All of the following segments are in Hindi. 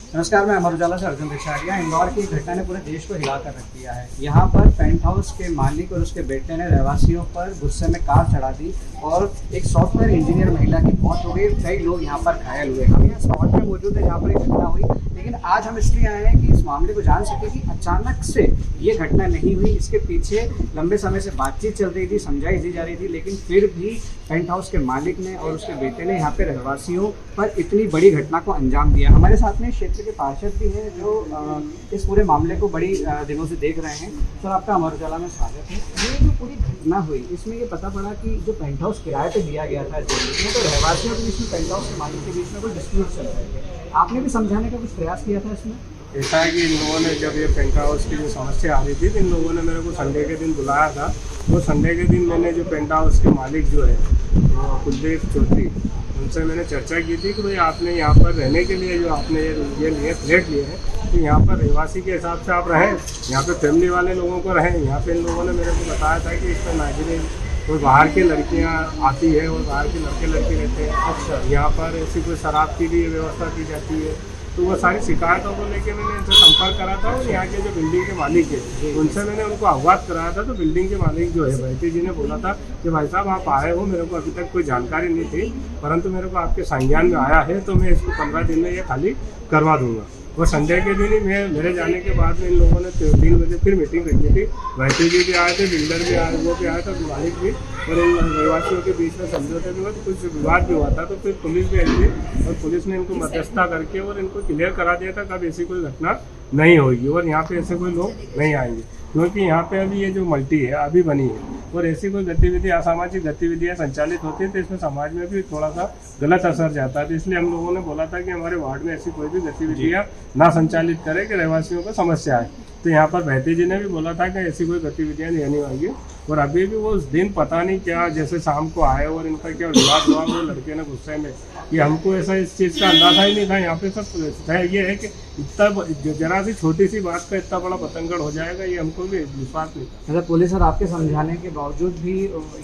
नमस्कार, मैं अमर उजाला से अर्जुन रिछाड़िया। इंदौर की एक घटना ने पूरे देश को हिला कर रख दिया है। यहाँ पर पेंट हाउस के मालिक और उसके बेटे ने रहवासियों पर गुस्से में कार चढ़ा दी और एक सॉफ्टवेयर इंजीनियर महिला की मौत हो गई। कई लोग यहाँ पर घायल हुए। हम यहाँ स्पॉट पे मौजूद है जहाँ पर एक घटना हुई, लेकिन आज हम इसलिए आए हैं कि इस मामले को जान सके कि अचानक से ये घटना नहीं हुई। इसके पीछे लंबे समय से बातचीत चल रही थी, समझाइश दी जा रही थी, लेकिन फिर भी पेंट हाउस के मालिक ने और उसके बेटे ने यहाँ पे रहवासियों पर इतनी बड़ी घटना को अंजाम दिया। हमारे साथ में क्षेत्र के पार्षद भी हैं जो इस पूरे मामले को बड़ी दिनों से देख रहे हैं। सर, आपका अमर उजाला में स्वागत है। ये जो पूरी घटना हुई, इसमें ये पता पड़ा कि जो पेंट हाउस किराए पे दिया गया था इसमें तो रहवासियों के बीच में, पेंट हाउस के मालिक के बीच में कोई डिस्प्यूट चल रहे थे। आपने भी समझाने का कुछ प्रयास किया था इसमें? ऐसा है कि इन लोगों ने जब ये पेंट हाउस की जो समस्या आ रही थी तो इन लोगों ने मेरे को संडे के दिन बुलाया था। वो संडे के दिन मैंने जो पेंट हाउस के मालिक जो है वो कुलदीप चौधरी, उनसे मैंने चर्चा की थी कि भाई आपने यहाँ पर रहने के लिए जो आपने ये लिए फ्लैट लिए हैं, तो यहाँ पर रहवासी के हिसाब से आप रहें, यहाँ पे फैमिली वाले लोगों को रहें। यहाँ पे इन लोगों ने मेरे को बताया था कि इसमें नागरिक कोई बाहर की लड़कियाँ आती है और बाहर के लड़के रहते हैं। अच्छा, यहाँ पर ऐसी कोई शराब की भी व्यवस्था की जाती है। तो वो सारी शिकायतों को लेके मैंने इनसे संपर्क करा था और यहाँ के जो बिल्डिंग के मालिक है उनसे मैंने उनको अवगत कराया था। तो बिल्डिंग के मालिक जो है भाईटी जी ने बोला था कि भाई साहब आप आए हो, मेरे को अभी तक कोई जानकारी नहीं थी, परंतु मेरे को आपके संज्ञान में आया है तो मैं इसको 15 दिन में ये खाली करवा दूंगा। और संडे के दिन ही मेरे जाने के बाद में इन लोगों ने 3 बजे फिर मीटिंग रखी थी। भाईटी जी भी आए थे, बिल्डर भी आए, वो भी आया था, मालिक भी, और इन रहवासियों के बीच में समझौते भी हुआ, तो कुछ विवाद भी हुआ था। तो फिर पुलिस भी आई थी और पुलिस ने इनको मध्यस्थता करके और इनको क्लियर करा दिया था कि अब ऐसी कोई घटना नहीं होगी और यहाँ पे ऐसे कोई लोग नहीं आएंगे, क्योंकि यहाँ पे अभी ये जो मल्टी है अभी बनी है और ऐसी कोई गतिविधि, असामाजिक गतिविधियाँ संचालित होती है तो इसमें समाज में भी थोड़ा सा गलत असर जाता है। तो इसलिए हम लोगों ने बोला था कि हमारे वार्ड में ऐसी कोई भी गतिविधियाँ ना संचालित करें कि रहवासियों को समस्या है। तो यहाँ पर भाईटी जी ने भी बोला था कि ऐसी कोई गतिविधियाँ नहीं होंगी। और अभी भी वो उस दिन पता नहीं क्या, जैसे शाम को आए और इनका क्या विवाद हुआ, वो लड़के ने गुस्से में, कि हमको ऐसा इस चीज़ का अंदाजा ही नहीं था। यहाँ पे सब ये है कि इतना जरा सी छोटी सी बात का इतना बड़ा बतंगड़ हो जाएगा, ये हमको भी विश्वास नहीं था। मतलब पुलिस और आपके समझाने के बावजूद भी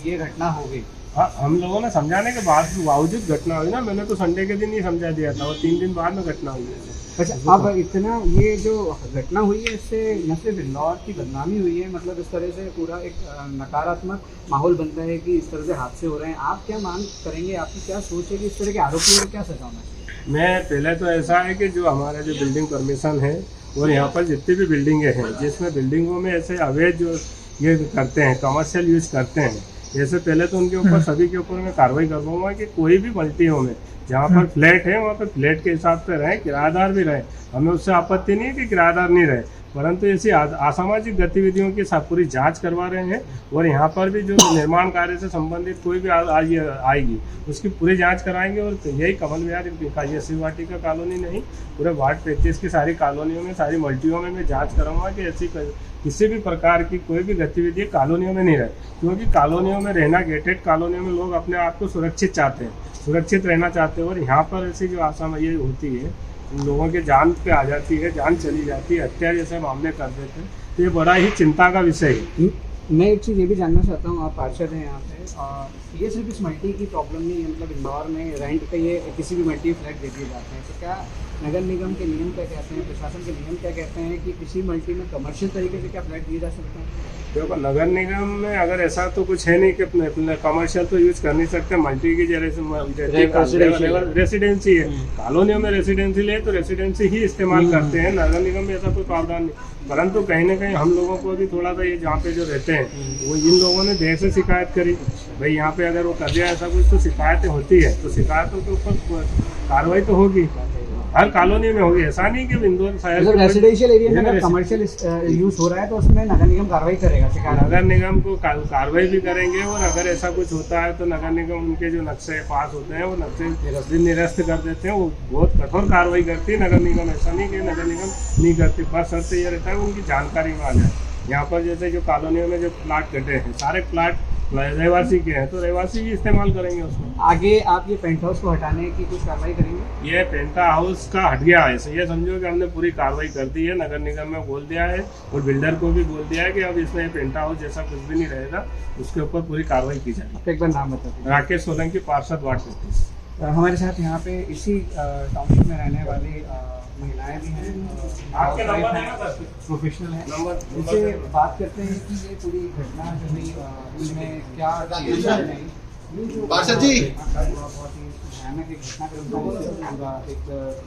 ये घटना हो गई? हाँ, हम लोगों ने समझाने के बावजूद घटना हुई ना। मैंने तो संडे के दिन ही समझा दिया था और 3 दिन बाद में घटना हुई है। अच्छा, अब इतना ये जो घटना हुई है इससे न सिर्फ इंदौर की बदनामी हुई है, मतलब इस तरह से पूरा एक नकारात्मक माहौल बनता है कि इस तरह से हादसे हो रहे हैं। आप क्या मांग करेंगे, आपकी क्या सोच है कि इस तरह के आरोपियों को क्या सजा होना चाहिए? मैं पहले तो ऐसा है कि जो हमारा जो बिल्डिंग परमिशन है और यहाँ पर जितनी भी बिल्डिंगें हैं जिसमें बिल्डिंगों में ऐसे अवैध जो ये करते हैं, कमर्शियल यूज करते हैं, ऐसे पहले तो उनके ऊपर सभी के ऊपर मैं कार्रवाई करवाऊंगा कि कोई भी मल्टियों में जहाँ पर फ्लैट है वहाँ पर फ्लैट के हिसाब से रहें, किराएदार भी रहें। हमें उससे आपत्ति नहीं है कि किराएदार नहीं रहे, परंतु ऐसी असामाजिक गतिविधियों की पूरी जांच करवा रहे हैं। और यहाँ पर भी जो निर्माण कार्य से संबंधित कोई भी आएगी उसकी पूरी जांच कराएंगे। और यही कमल विहार कायसी वाटिका कॉलोनी नहीं, पूरे वार्ड 35 की सारी कॉलोनियों में, सारी मल्टियों में मैं जाँच कराऊंगा कि ऐसी किसी भी प्रकार की कोई भी गतिविधि कॉलोनियों में नहीं रहे। क्योंकि कॉलोनियों में रहना, गेटेड कॉलोनियों में लोग अपने आप को सुरक्षित चाहते हैं, सुरक्षित रहना चाहते हैं। और यहाँ पर ऐसी जो ये होती है, लोगों के जान पे आ जाती है, जान चली जाती है, हत्या जैसे मामले कर देते हैं, तो ये बड़ा ही चिंता का विषय है। मैं एक चीज़ ये भी जानना चाहता हूँ, आप पार्षद हैं यहाँ पे, और ये सिर्फ इस मल्टी की प्रॉब्लम नहीं है, मतलब इंदौर में रेंट पे ये किसी भी मल्टी फ्लैट दे दिए जाते हैं, तो क्या नगर निगम के नियम क्या कहते हैं, प्रशासन के नियम क्या कहते हैं कि किसी मल्टी में कमर्शियल तरीके से क्या फ्लैट दिए जा सकते हैं? देखो, नगर निगम में अगर ऐसा तो कुछ है नहीं कि कमर्शियल तो यूज कर नहीं सकते। मल्टी की रेसिडेंसी है, कॉलोनियों में रेसिडेंसी है तो रेसिडेंसी ही इस्तेमाल करते हैं। नगर निगम में ऐसा कोई प्रावधान नहीं, परंतु कहीं ना कहीं हम लोगों को भी थोड़ा सा ये जहाँ पे जो रहते हैं वो इन लोगों ने देर से शिकायत करी, भाई यहाँ पे अगर वो कर दिया ऐसा कुछ, तो शिकायतें होती है, तो शिकायतों के ऊपर कार्रवाई तो होगी, हर कॉलोनी में होगी। ऐसा नहीं कि इंदौर शहर रेसिडेंशियल एरिया में अगर कमर्शियल यूज हो रहा है तो उसमें नगर निगम कार्रवाई करेगा, नगर निगम को कार्रवाई भी करेंगे। और अगर ऐसा कुछ होता है तो नगर निगम उनके जो नक्शे पास होते हैं वो नक्शे निरस्त कर देते हैं, वो बहुत कठोर कार्रवाई करती है नगर निगम। ऐसा नहीं कि नगर निगम नहीं करती, बस शर्त ये रहता है उनकी जानकारी में आ जाए। यहाँ पर जैसे जो कॉलोनियों में जो प्लाट कटे हैं, सारे प्लाट रहवासी के हैं, तो रहवासी भी इस्तेमाल करेंगे उसमें। आगे आप ये पेंट हाउस को हटाने की कुछ कार्रवाई करेंगे? ये पेंट हाउस का हट गया है, ये समझो कि हमने पूरी कार्रवाई कर दी है, नगर निगम में बोल दिया है और बिल्डर को भी बोल दिया है कि अब इसमें पेंट हाउस जैसा कुछ भी नहीं रहेगा, उसके ऊपर पूरी कार्रवाई की जाएगी। एक बार नाम बताइए। राकेश सोलंकी, पार्षद वार्ड 35। हमारे साथ यहाँ पे इसी टाउनशिप में रहने वाली महिलाएं भी हैं, आपके नंबर देना सर। प्रोफेशनल हैं। नंबर इनसे बात करते हैं कि ये पूरी घटना जो हुई उसमें क्या चीज़ नहीं। पार्षद जी। बहुत ही भयानक एक घटनाक्रम था, पूरा एक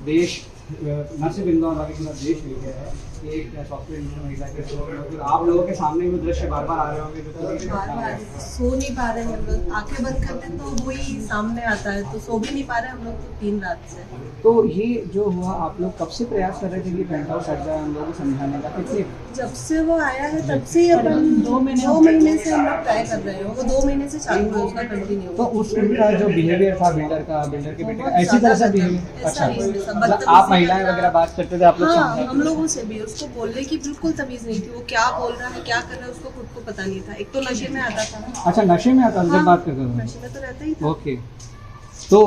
देश न सिर्फ इंदौर वाले पूरा देश ले गया है कि एक सॉफ्टवेयर इंजीनियर महिला के साथ आप लोगों के सामने वो दृश्य बार बार आ रहे होंगे जो पूरी घटना बार है। सो नहीं पा रहे हम लोग, आंखें बंद करते हैं तो वही सामने आता है, तो सो भी नहीं पा रहे हम लोग तो 3 रात से। तो ये जो हुआ, आप लोग कब से प्रयास कर रहे थे कि पेंट हाउस हट जाए, हम लोगों को समझाने का? कितने जब से वो आया है तब से ही अपन 2 महीने से हम लोग ट्राई कर रहे हैं, वो 2 महीने से चालू है उसका कंटिन्यू। तो उस उनका जो बिहेवियर था बिल्डर के बेटे का, ऐसी तरह से बिहेवियर? ऐसा ही, अच्छा, सब मतलब आप महिलाएं वगैरह बात करते थे, आप लोग हाँ, समझाते हम थे? लोगों से भी उसको बोलने की बिल्कुल तमीज नहीं थी, वो क्या बोल रहा है क्या कर रहा है उसको खुद को पता नहीं था। एक तो नशे में आता था, अच्छा, नशे में आता था जब हाँ, बात करते थे? नशे में तो रहता ही था। ओके। तो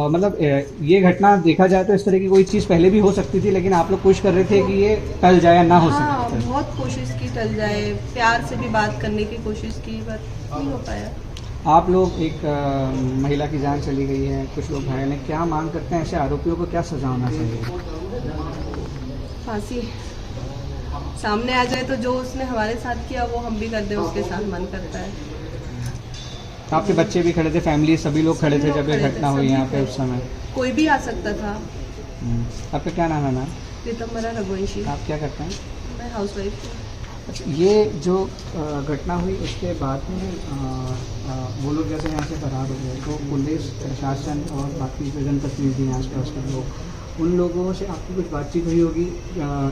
मतलब ये घटना देखा जाए तो इस तरह की कोई चीज़ पहले भी हो सकती थी, लेकिन आप लोग कोशिश कर रहे थे कि ये टल जाए या ना हो हाँ, सके। बहुत कोशिश की टल जाए, प्यार से भी बात करने की कोशिश की, बट नहीं हो पाया। आप लोग एक महिला की जान चली गई है, कुछ लोग घायल हैं, क्या मांग करते हैं? ऐसे आरोपियों को क्या सजा होना चाहिए? फांसी सामने आ जाए तो जो उसने हमारे साथ किया वो हम भी कर दे उसके साथ, मन करता है। आपके बच्चे भी खड़े थे, फैमिली सभी लोग खड़े थे जब ये खड़े थे, घटना हुई सभी यहाँ पे खड़े उस समय? कोई भी आ सकता था। आपका क्या नाम है मैम? प्रीतम रघुवंशी। आप क्या करते हैं? मैं हाउस वाइफ हूँ। अच्छा, ये जो घटना हुई उसके बाद में वो लोग जैसे यहाँ से फरार हो गए, तो पुलिस प्रशासन और बाकी जो जनप्रतिनिधि हैं आसपास के लोग, उन लोगों से आपकी कुछ बातचीत हुई होगी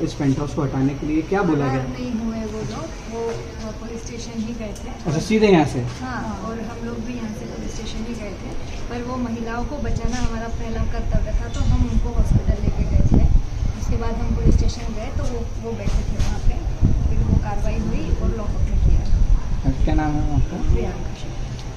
इस पेंट हाउस को हटाने के लिए? क्या बोला गया? नहीं हुए वो लोग, वो पुलिस स्टेशन ही गए थे। अच्छा, सीधे यहाँ से? हाँ, और हम लोग भी यहाँ से पुलिस स्टेशन ही गए थे, पर वो महिलाओं को बचाना हमारा पहला कर्तव्य था, तो हम उनको हॉस्पिटल लेके गए थे। उसके बाद हम पुलिस स्टेशन गए तो वो बैठे थे वहाँ पे, फिर वो कार्रवाई हुई और लॉकअप में किया। क्या नाम है आपका? प्रियंका।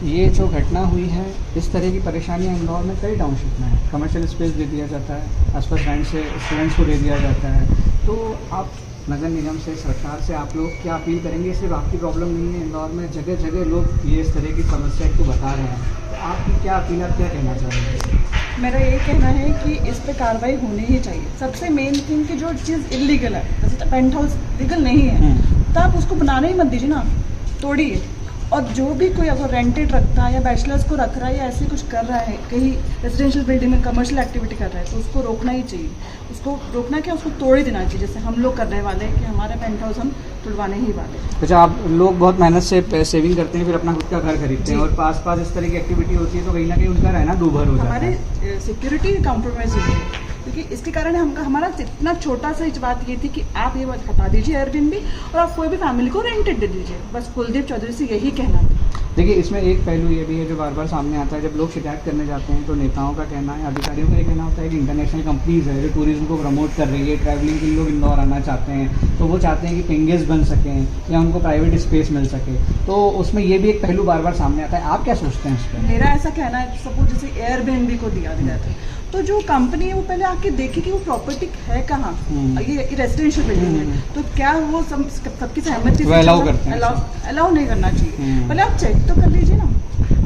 ये जो घटना हुई है, इस तरह की परेशानियाँ इंदौर में कई टाउनशिप में है। कमर्शियल स्पेस दे दिया जाता है, आसपास रेंट से स्टूडेंट्स को दे दिया जाता है। तो आप नगर निगम से, सरकार से आप लोग क्या अपील करेंगे? सिर्फ आपकी प्रॉब्लम नहीं है, इंदौर में जगह जगह लोग ये इस तरह की समस्या को बता रहे हैं, तो आपकी क्या अपील, आप क्या कहना चाह रहे हैं? मेरा ये कहना है कि इस पे कार्रवाई होनी ही चाहिए। सबसे मेन थिंग कि जो चीज़ इलीगल है, जैसे पेंट हाउस लीगल नहीं है तो आप उसको बनाने ही मत दीजिए ना, तोड़िए। और जो भी कोई अगर रेंटेड रखता है या बैचलर्स को रख रहा है या ऐसे कुछ कर रहा है, कहीं रेजिडेंशियल बिल्डिंग में कमर्शियल एक्टिविटी कर रहा है, तो उसको रोकना ही चाहिए। उसको रोकना क्या, उसको तोड़ ही देना चाहिए, जैसे हम लोग करने वाले हैं कि हमारे पेंट हाउस हम तुड़वाने ही वाले हैं। अच्छा, आप लोग बहुत मेहनत से सेविंग करते हैं, फिर अपना खुद का घर खरीदते हैं, और पास पास इस तरह की एक्टिविटी होती है तो कहीं ना कहीं उनका रहना दूभर हो जाता हमारे है। सिक्योरिटी कॉम्प्रोमाइज़ हुई है, क्योंकि इसके कारण हमारा इतना छोटा सा बात ये थी कि आप ये बात हटा दीजिए एयरबीएनबी, और आप कोई भी फैमिली को रेंटेड दे दीजिए। बस कुलदीप चौधरी से यही कहना था। देखिए, इसमें एक पहलू ये भी है जो बार बार सामने आता है, जब लोग शिकायत करने जाते हैं तो नेताओं का कहना है, अधिकारियों का ये कहना होता है कि इंटरनेशनल कंपनीज है जो टूरिज्म को प्रमोट कर रही है, ट्रैवलिंग के लोग इंदौर आना चाहते हैं, तो वो चाहते हैं कि पेंगेज बन सकें या उनको प्राइवेट स्पेस मिल सके, तो उसमें ये भी एक पहलू बार बार सामने आता है। आप क्या सोचते हैं इस पर? मेरा ऐसा कहना है, सपोज जैसे एयरबीएनबी को दिया गया था, तो जो कंपनी है वो पहले आके देखे कि वो प्रॉपर्टी है कहाँ, ये रेजिडेंशियल बिल्डिंग है, तो क्या वो सबकी सहमति से allow करते हैं? अलाउ नहीं करना चाहिए। पहले आप चेक तो कर लीजिए ना,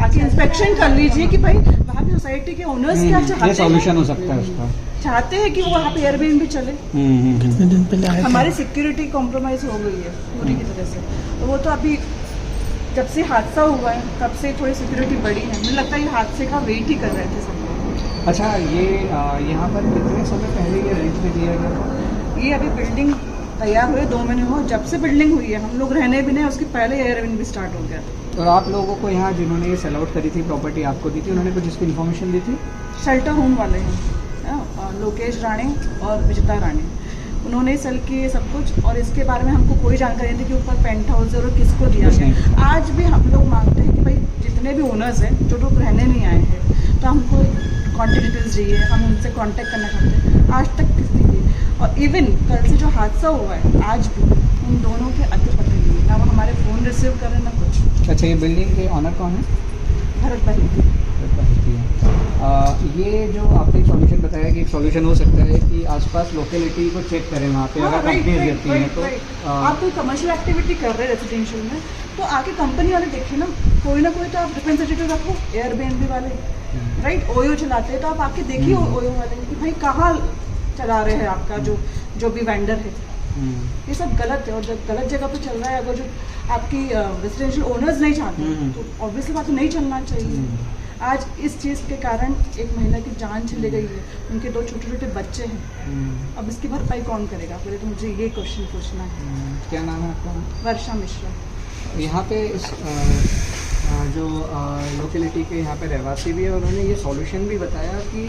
आके इंस्पेक्शन कर लीजिए कि भाई वहाँ की सोसाइटी के ओनर्स क्या चाहते ये हैं। सॉल्यूशन हो सकता है उसका। चाहते हैं कि वो वहाँ पे एयरबीएनबी चले। कितने दिन पहले आए थे? हमारी सिक्योरिटी कॉम्प्रोमाइज़ हो गई है पूरी की तरह से, तो वो तो अभी जब से हादसा हुआ है तब से थोड़ी सिक्योरिटी बढ़ी है। मुझे लगता है ये हादसे का वेट ही कर रहे थे सब लोग। अच्छा, ये यहाँ पर कितने समय पहले ये रेंट में दिया गया था? ये अभी बिल्डिंग तैयार हुए 2 महीने हो, जब से बिल्डिंग हुई है हम लोग रहने भी नहीं, उसके पहले एयरबीएनबी स्टार्ट हो गया। और आप लोगों को यहाँ जिन्होंने ये सेल आउट करी थी प्रॉपर्टी आपको दी थी, उन्होंने कुछ इसकी इन्फॉर्मेशन दी थी? शेल्टर होम वाले हैं, लोकेश राणे और विजिता राणे, उन्होंने सेल किए सब कुछ, और इसके बारे में हमको कोई जानकारी नहीं थी कि ऊपर पेंट हाउस है और किसको दिया गया। आज भी हम लोग मांगते हैं कि भाई जितने भी ओनर्स हैं जो लोग रहने नहीं आए हैं, तो हमको कॉन्टेक्ट डिटेल्स चाहिए, हम उनसे कॉन्टेक्ट करना चाहते हैं। आज तक किसी की, और इवन कल से जो हादसा हुआ है आज भी उन दोनों के अति पता नहीं है, ना वो हमारे फ़ोन रिसीव करें ना कुछ। अच्छा, ये बिल्डिंग के ऑनर कौन है? भरत भाई। ये जो आपने एक सॉल्यूशन बताया कि एक सॉल्यूशन हो सकता है कि आसपास लोकेलिटी को चेक करें वहाँ पे, अगर कंपनीज देती हैं तो आप कोई कमर्शियल एक्टिविटी कर रहे हैं रेजिडेंशियल में, तो आके कंपनी वाले देखिए ना, कोई ना कोई तो आप रिप्रेजेंटेटिव रखो, एयरबीएनबी वाले, राइट, ओयो चलाते हैं, तो आप आके देखिए ओयो वाले कि भाई कहाँ चला रहे हैं आपका जो भी वेंडर है, ये सब गलत है। और जब गलत जगह पे चल रहा है, अगर जो आपकी रेजिडेंशियल ओनर्स नहीं चाहते हैं, तो ऑब्वियसली बात नहीं चलना चाहिए। आज इस चीज़ के कारण एक महिला की जान चली गई है, उनके 2 छोटे छोटे बच्चे हैं। अब इसकी भरपाई कौन करेगा? पहले तो मुझे ये क्वेश्चन पूछना है। क्या नाम है आपका? वर्षा मिश्रा। यहाँ पे इस जो लोकेलिटी के यहाँ पे रहवासी भी है, उन्होंने ये सॉल्यूशन भी बताया कि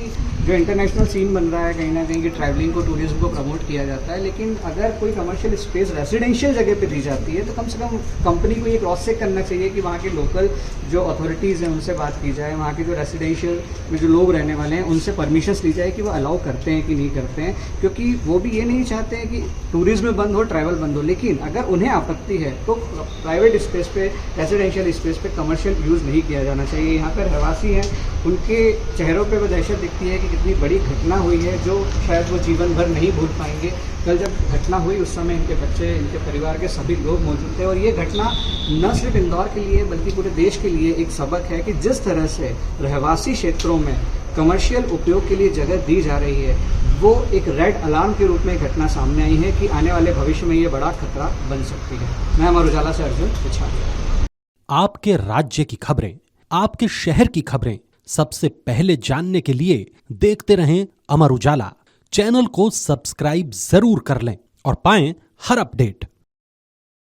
जो इंटरनेशनल सीन बन रहा है कहीं ना कहीं कि ट्रैवलिंग को, टूरिज्म को प्रमोट किया जाता है, लेकिन अगर कोई कमर्शियल स्पेस रेजिडेंशियल जगह पे दी जाती है तो कम से कम कंपनी को ये क्रॉस चेक करना चाहिए कि वहाँ के लोकल जो अथॉरिटीज़ हैं उनसे बात की जाए, वहाँ के जो रेजिडेंशियल में जो लोग रहने वाले हैं उनसे परमिशंस ली जाए कि वो अलाउ करते हैं कि नहीं करते हैं, क्योंकि वो भी ये नहीं चाहते हैं कि टूरिज्म बंद हो, ट्रैवल बंद हो। लेकिन अगर उन्हें आपत्ति है तो प्राइवेट स्पेस पे, रेजिडेंशियल स्पेस पे कमर्शियल यूज़ नहीं किया जाना चाहिए। यहाँ पर रहवासी हैं, उनके चेहरों पे वो दहशत दिखती है कि कितनी बड़ी घटना हुई है जो शायद वो जीवन भर नहीं भूल पाएंगे। कल जब घटना हुई उस समय इनके बच्चे, इनके परिवार के सभी लोग मौजूद थे, और ये घटना न सिर्फ इंदौर के लिए बल्कि पूरे देश के लिए एक सबक है कि जिस तरह से रहवासी क्षेत्रों में कमर्शियल उपयोग के लिए जगह दी जा रही है, वो एक रेड अलार्म के रूप में घटना सामने आई है कि आने वाले भविष्य में ये बड़ा खतरा बन सकती है। मैं अमर उजाला से अर्जुन पिछाड़िया। आपके राज्य की खबरें, आपके शहर की खबरें सबसे पहले जानने के लिए देखते रहें अमर उजाला। चैनल को सब्सक्राइब जरूर कर लें और पाएं हर अपडेट।